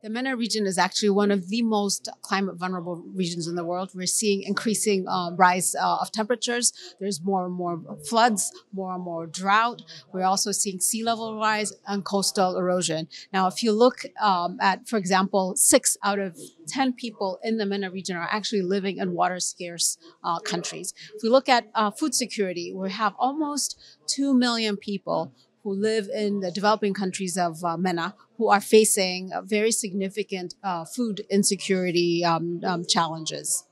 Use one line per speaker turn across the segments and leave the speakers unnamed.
The MENA region is actually one of the most climate vulnerable regions in the world. We're seeing increasing rise of temperatures. There's more and more floods, more and more drought. We're also seeing sea level rise and coastal erosion. Now, if you look at, for example, 6 out of 10 people in the MENA region are actually living in water scarce countries. If we look at food security, we have almost 2 million people who live in the developing countries of MENA who are facing very significant food insecurity challenges.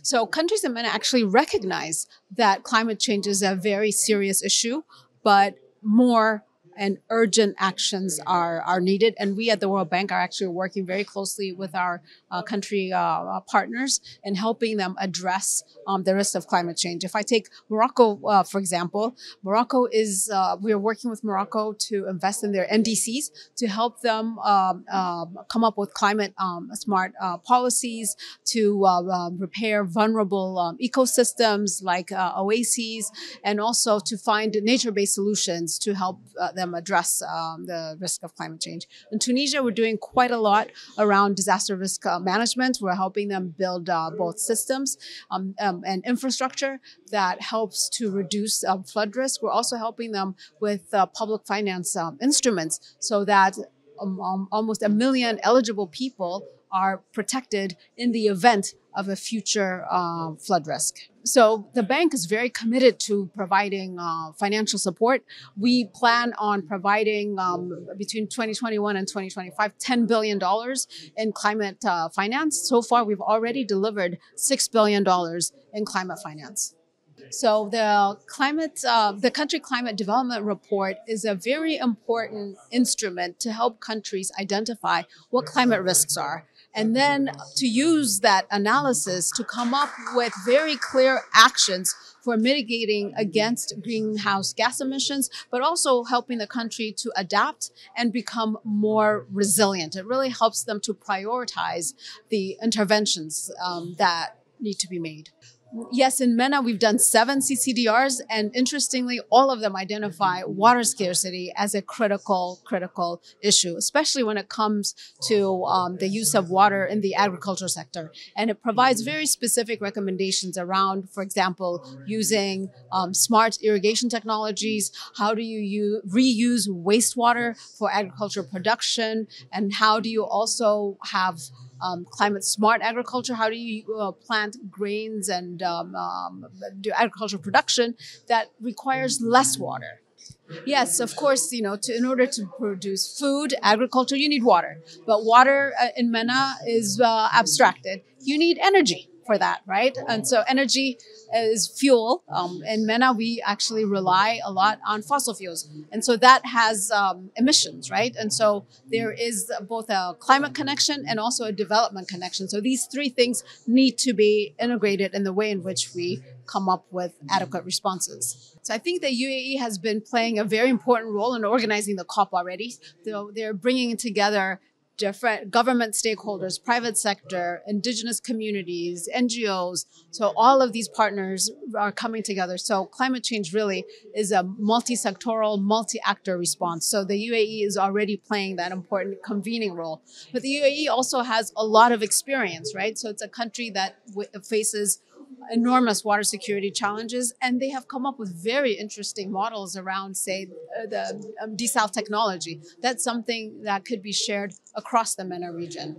So countries in MENA actually recognize that climate change is a very serious issue, but more and urgent actions are needed. And we at the World Bank are actually working very closely with our country partners in helping them address the risks of climate change. If I take Morocco, for example, Morocco is, we are working with Morocco to invest in their NDCs to help them come up with climate smart policies to repair vulnerable ecosystems like oases, and also to find nature-based solutions to help them address the risk of climate change. In Tunisia, we're doing quite a lot around disaster risk management. We're helping them build both systems and infrastructure that helps to reduce flood risk. We're also helping them with public finance instruments so that almost 1 million eligible people are protected in the event of a future flood risk. So the bank is very committed to providing financial support. We plan on providing between 2021 and 2025, $10 billion in climate finance. So far, we've already delivered $6 billion in climate finance. So the country climate development report is a very important instrument to help countries identify what climate risks are, and then to use that analysis to come up with very clear actions for mitigating against greenhouse gas emissions, but also helping the country to adapt and become more resilient. It really helps them to prioritize the interventions that need to be made. Yes, in MENA, we've done 7 CCDRs, and interestingly, all of them identify water scarcity as a critical issue, especially when it comes to the use of water in the agriculture sector. And it provides very specific recommendations around, for example, using smart irrigation technologies. How do you reuse wastewater for agriculture production? And how do you also have climate smart agriculture? How do you plant grains and do agricultural production that requires less water? Yes, of course, in order to produce food, agriculture, you need water. But water in MENA is abstracted. You need energy for that, right? And so energy is fuel. In MENA, we actually rely a lot on fossil fuels. And so that has emissions, right? And so there is both a climate connection and also a development connection. So these 3 things need to be integrated in the way in which we come up with adequate responses. So I think the UAE has been playing a very important role in organizing the COP already. They're bringing together different government stakeholders, private sector, indigenous communities, NGOs. So all of these partners are coming together. So climate change really is a multi-sectoral, multi-actor response. So the UAE is already playing that important convening role. But the UAE also has a lot of experience, right? So it's a country that faces enormous water security challenges, and they have come up with very interesting models around, say, the desal technology. That's something that could be shared across the MENA region.